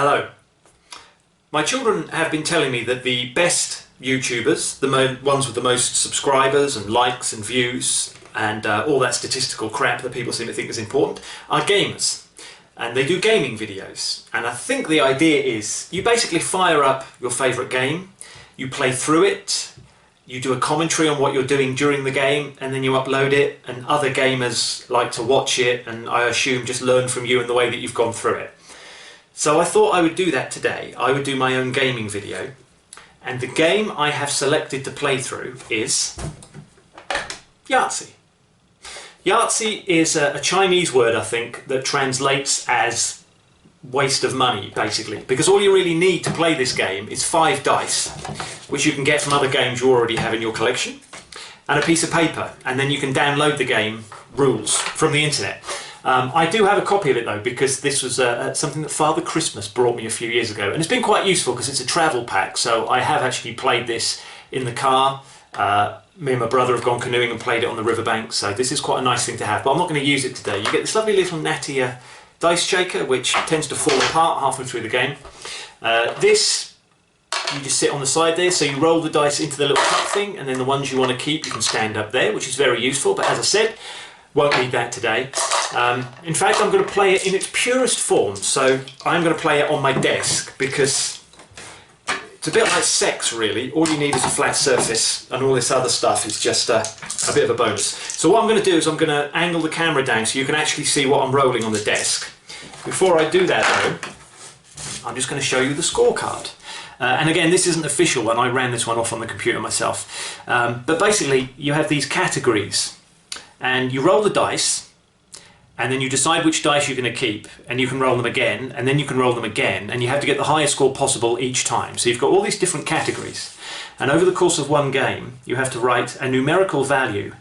Hello. My children have been telling me that the best YouTubers, the ones with the most subscribers and likes and views and all that statistical crap that people seem to think is important, are gamers. And they do gaming videos. And I think the idea is you basically fire up your favourite game, you play through it, you do a commentary on what you're doing during the game, and then you upload it, and other gamers like to watch it and I assume just learn from you in the way that you've gone through it. So I thought I would do that today. I would do my own gaming video, and the game I have selected to play through is Yahtzee. Yahtzee is a Chinese word, I think, that translates as waste of money, basically, because all you really need to play this game is 5 dice, which you can get from other games you already have in your collection, and a piece of paper, and then you can download the game rules from the internet. I do have a copy of it though, because this was something that Father Christmas brought me a few years ago, and it's been quite useful because it's a travel pack, so I have actually played this in the car. Me and my brother have gone canoeing and played it on the riverbank, so this is quite a nice thing to have, but I'm not going to use it today. You get this lovely little natty dice shaker, which tends to fall apart halfway through the game. This, you just sit on the side there, so you roll the dice into the little cup thing, and then the ones you want to keep you can stand up there, which is very useful, but as I said, won't need that today. In fact, I'm going to play it in its purest form, so I'm going to play it on my desk, because it's a bit like sex really. All you need is a flat surface, and all this other stuff is just a bit of a bonus. So what I'm going to do is I'm going to angle the camera down so you can actually see what I'm rolling on the desk. Before I do that though, I'm just going to show you the scorecard. And again, this isn't official one, I ran this one off on the computer myself. But basically, you have these categories, and you roll the dice, and then you decide which dice you're going to keep, and you can roll them again, and then you can roll them again, and you have to get the highest score possible each time. So you've got all these different categories, and over the course of one game you have to write a numerical value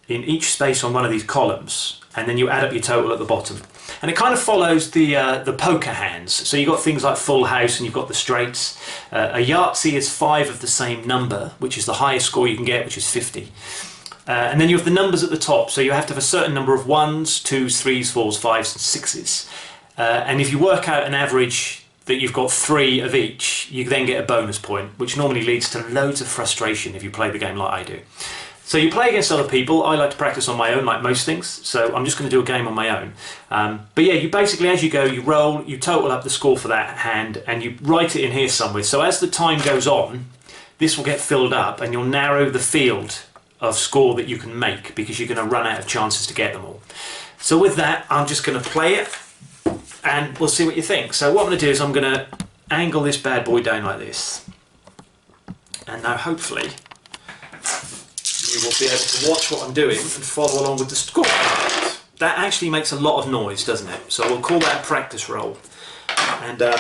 in each space on one of these columns, and then you add up your total at the bottom. And it kind of follows the poker hands. So you've got things like full house and you've got the straights. A Yahtzee is 5 of the same number, which is the highest score you can get, which is 50. And then you have the numbers at the top, so you have to have a certain number of 1s, 2s, 3s, 4s, 5s and 6s. And if you work out an average that you've got 3 of each, you then get a bonus point, which normally leads to loads of frustration if you play the game like I do. So you play against other people. I like to practice on my own, like most things, so I'm just going to do a game on my own. But yeah, you basically, as you go, you roll, you total up the score for that hand, and you write it in here somewhere. So as the time goes on, this will get filled up, and you'll narrow the field of score that you can make, because you're going to run out of chances to get them all. So with that, I'm just going to play it and we'll see what you think. So what I'm going to do is I'm going to angle this bad boy down like this, and now hopefully you will be able to watch what I'm doing and follow along with the score. That actually makes a lot of noise, doesn't it? So we'll call that a practice roll, and I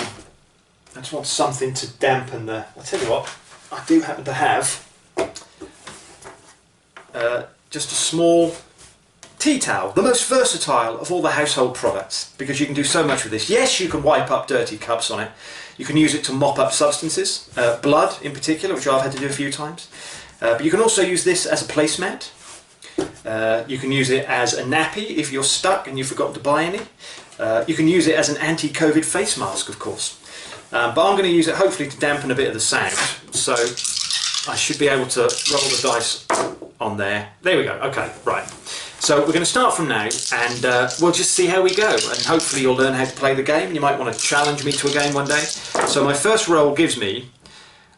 just want something to dampen the... I'll tell you what, I do happen to have just a small tea towel, the most versatile of all the household products, because you can do so much with this. Yes, you can wipe up dirty cups on it. You can use it to mop up substances, blood in particular, which I've had to do a few times. But you can also use this as a placemat. You can use it as a nappy if you're stuck and you've forgotten to buy any. You can use it as an anti-COVID face mask, of course. But I'm going to use it hopefully to dampen a bit of the sound. So I should be able to roll the dice on there. There we go. Okay, right. So we're going to start from now, and we'll just see how we go, and hopefully you'll learn how to play the game. You might want to challenge me to a game one day. So my first roll gives me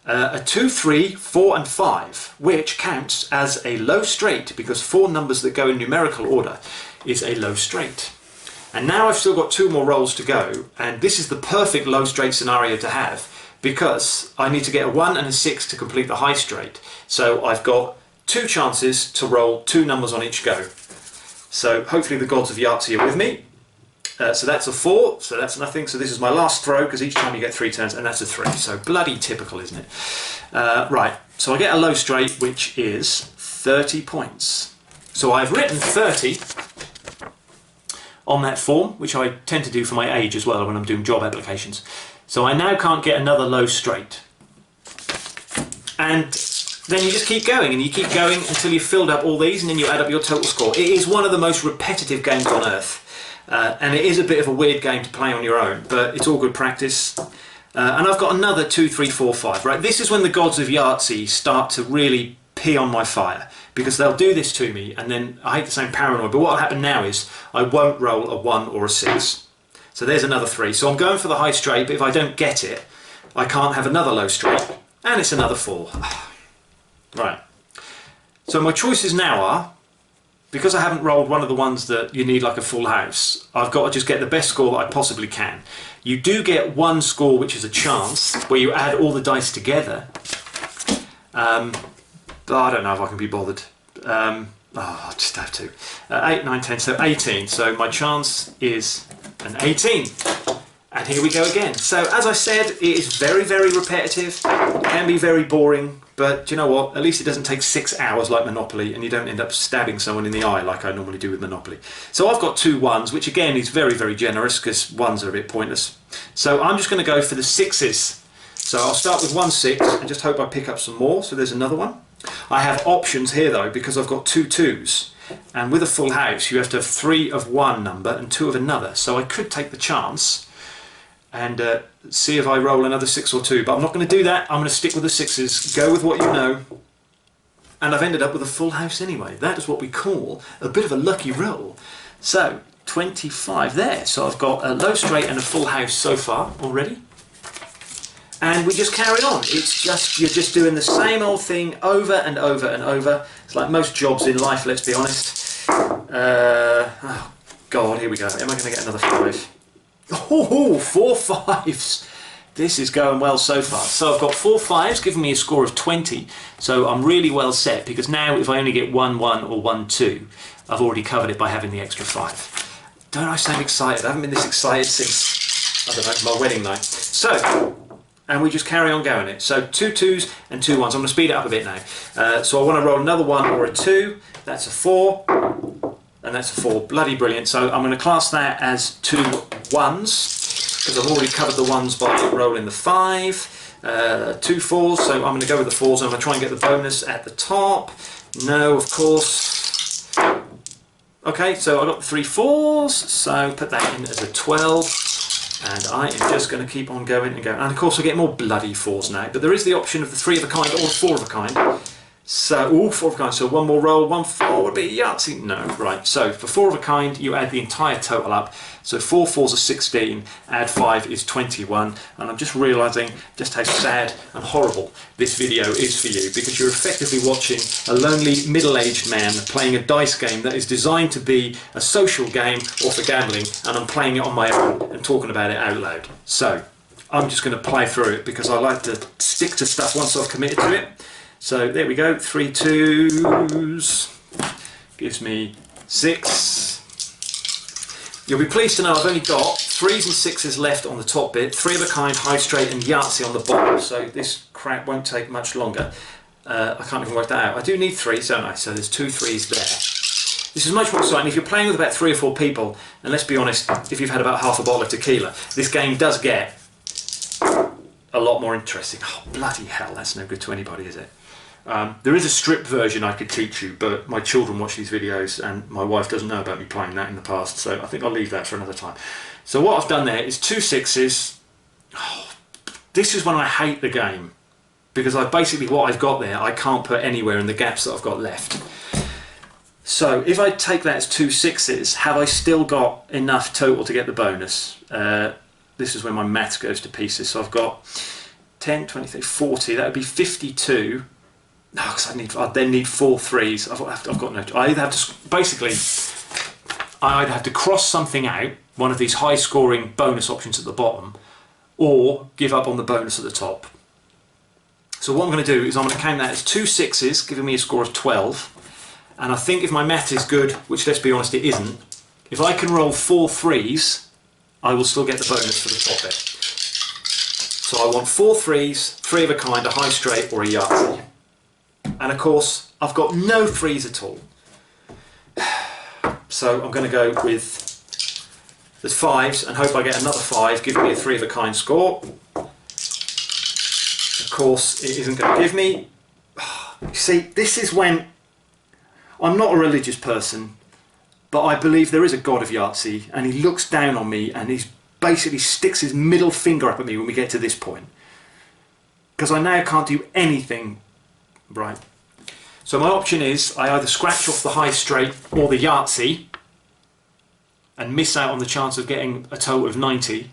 a 2, 3, 4 and 5, which counts as a low straight, because 4 numbers that go in numerical order is a low straight. And now I've still got 2 more rolls to go, and this is the perfect low straight scenario to have, because I need to get a 1 and a 6 to complete the high straight. So I've got 2 chances to roll 2 numbers on each go. So hopefully the gods of Yahtzee are with me. So that's a 4, so that's nothing. So this is my last throw, because each time you get 3 turns, and that's a 3. So bloody typical, isn't it? Right, so I get a low straight, which is 30 points. So I've written 30 on that form, which I tend to do for my age as well when I'm doing job applications. So I now can't get another low straight. And then you just keep going, and you keep going until you've filled up all these, and then you add up your total score. It is one of the most repetitive games on earth. and it is a bit of a weird game to play on your own, but it's all good practice. And I've got another 2, 3, 4, 5, right? This is when the gods of Yahtzee start to really pee on my fire, because they'll do this to me, and then I hate the same paranoid, but what will happen now is I won't roll a 1 or a 6. So there's another 3. So I'm going for the high straight, but if I don't get it, I can't have another low straight, and it's another 4. Right. So my choices now are, because I haven't rolled one of the ones that you need like a full house, I've got to just get the best score that I possibly can. You do get one score which is a chance, where you add all the dice together. But I don't know if I can be bothered. I'll just have to. 8, 9, 10, so 18. So my chance is an 18. And here we go again. So as I said, it is very, very repetitive. It can be very boring, but do you know what? At least it doesn't take 6 hours like Monopoly, and you don't end up stabbing someone in the eye like I normally do with Monopoly. So I've got 2 1s, which again is very, very generous, because 1s are a bit pointless. So I'm just going to go for the 6s. So I'll start with 1 6 and just hope I pick up some more. So there's another one. I have options here though, because I've got 2 2s, and with a full house you have to have 3 of one number and 2 of another. So I could take the chance and see if I roll another 6 or 2, but I'm not going to do that. I'm going to stick with the 6s, go with what you know, and I've ended up with a full house anyway. That is what we call a bit of a lucky roll. So 25 there. So I've got a low straight and a full house so far already. And we just carry on. It's just, you're just doing the same old thing over and over and over. It's like most jobs in life, let's be honest. Oh God, here we go. Am I going to get another 5? Oh, 4 5s. This is going well so far. So I've got 4 5s, giving me a score of 20. So I'm really well set, because now if I only get 1 1 or 1 2, I've already covered it by having the extra 5. Don't I sound excited? I haven't been this excited since, I don't know, my wedding night. So, and we just carry on going it. So 2 2s and 2 1s. I'm going to speed it up a bit now. So I want to roll another 1 or a 2. That's a 4. And that's a 4. Bloody brilliant. So I'm going to class that as 2 1s, because I've already covered the 1s by rolling the 5. 2 4s. So I'm going to go with the 4s. I'm going to try and get the bonus at the top. No, of course. Okay, so I got the 3 4s. So put that in as a 12. And I am just going to keep on going and going. And of course I get more bloody 4s now, but there is the option of the 3 of a kind or 4 of a kind. So, 4 of a kind, so one more roll, 1 4 would be Yahtzee. No, right, so for 4 of a kind you add the entire total up. So 4 4s are 16, add 5 is 21. And I'm just realising just how sad and horrible this video is for you, because you're effectively watching a lonely middle-aged man playing a dice game that is designed to be a social game or for gambling, and I'm playing it on my own and talking about it out loud. So I'm just going to play through it, because I like to stick to stuff once I've committed to it. So there we go, 3 2s, gives me 6. You'll be pleased to know I've only got 3s and 6s left on the top bit, 3 of a kind, high straight and Yahtzee on the bottom, so this crap won't take much longer. I can't even work that out. I do need 3s, don't I? So there's 2 3s there. This is much more exciting if you're playing with about 3 or 4 people, and let's be honest, if you've had about half a bottle of tequila, this game does get a lot more interesting. Oh, bloody hell, that's no good to anybody, is it? There is a stripped version I could teach you, but my children watch these videos and my wife doesn't know about me playing that in the past, so I think I'll leave that for another time. So what I've done there is 2 6s. Oh, this is when I hate the game, because what I've got there I can't put anywhere in the gaps that I've got left. So if I take that as 2 6s, have I still got enough total to get the bonus? This is when my maths goes to pieces. So I've got 10, 20, 30, 40, that would be 52. No, because I'd then need 4 3s. I've got no. I either have to basically, I either have to cross something out, one of these high-scoring bonus options at the bottom, or give up on the bonus at the top. So what I'm going to do is I'm going to count that as 2 6s, giving me a score of 12. And I think if my math is good, which let's be honest it isn't, if I can roll 4 3s, I will still get the bonus for the top bit. So I want 4 3s, 3 of a kind, a high straight or a Yahtzee. And of course, I've got no 3s at all. So I'm going to go with the 5s and hope I get another 5, giving me a 3 of a kind score. Of course, it isn't going to give me. You see, this is when I'm not a religious person, but I believe there is a God of Yahtzee, and he looks down on me and he basically sticks his middle finger up at me when we get to this point. Because I now can't do anything right. So my option is I either scratch off the high straight or the Yahtzee and miss out on the chance of getting a total of 90,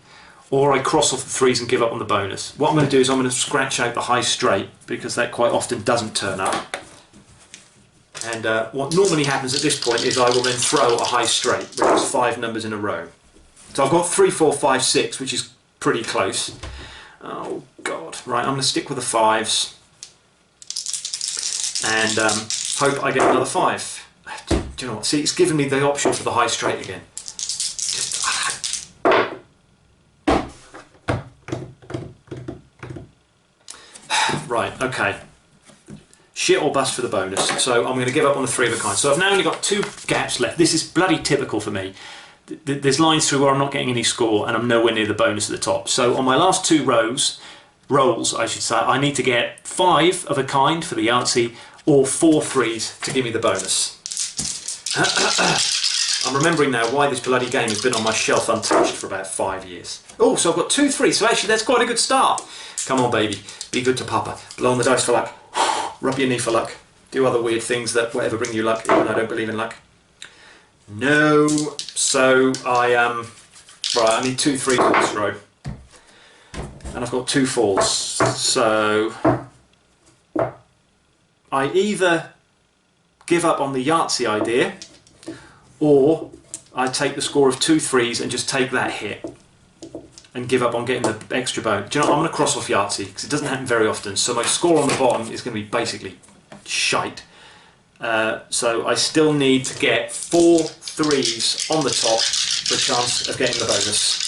or I cross off the threes and give up on the bonus. What I'm going to do is I'm going to scratch out the high straight, because that quite often doesn't turn up. And what normally happens at this point is I will then throw a high straight, which is 5 numbers in a row. So I've got 3, 4, 5, 6, which is pretty close. Oh God, right, I'm going to stick with the 5s and hope I get another 5. Do you know what, see, it's given me the option for the high straight again. Right, okay. Shit or bust for the bonus. So I'm going to give up on the 3 of a kind. So I've now only got 2 gaps left. This is bloody typical for me. There's lines through where I'm not getting any score and I'm nowhere near the bonus at the top. So on my last 2 rolls, I should say, I need to get 5 of a kind for the Yahtzee or 4 threes to give me the bonus. I'm remembering now why this bloody game has been on my shelf untouched for about 5 years. Oh, so I've got 2 threes, so actually that's quite a good start. Come on, baby, be good to Papa. Blow on the dice for luck. Rub your knee for luck. Do other weird things that whatever bring you luck, even though I don't believe in luck. No, so right, I need 2 threes on this row. And I've got 2 4s. So I either give up on the Yahtzee idea, or I take the score of 2 threes and just take that hit and give up on getting the extra bone. Do you know what? I'm going to cross off Yahtzee because it doesn't happen very often. So my score on the bottom is going to be basically shite. So I still need to get 4 threes on the top for a chance of getting the bonus.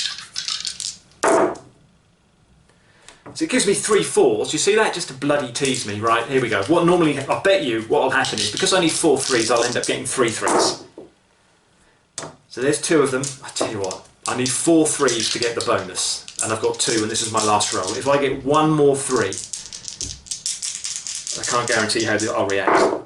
So it gives me 3 4s. You see that? Just to bloody tease me, right? Here we go. What normally, I bet you what will happen is, because I need 4 threes, I'll end up getting 3 threes. So there's 2 of them. I tell you what, I need 4 threes to get the bonus, and I've got 2, and this is my last roll. If I get 1 more 3, I can't guarantee how I'll react.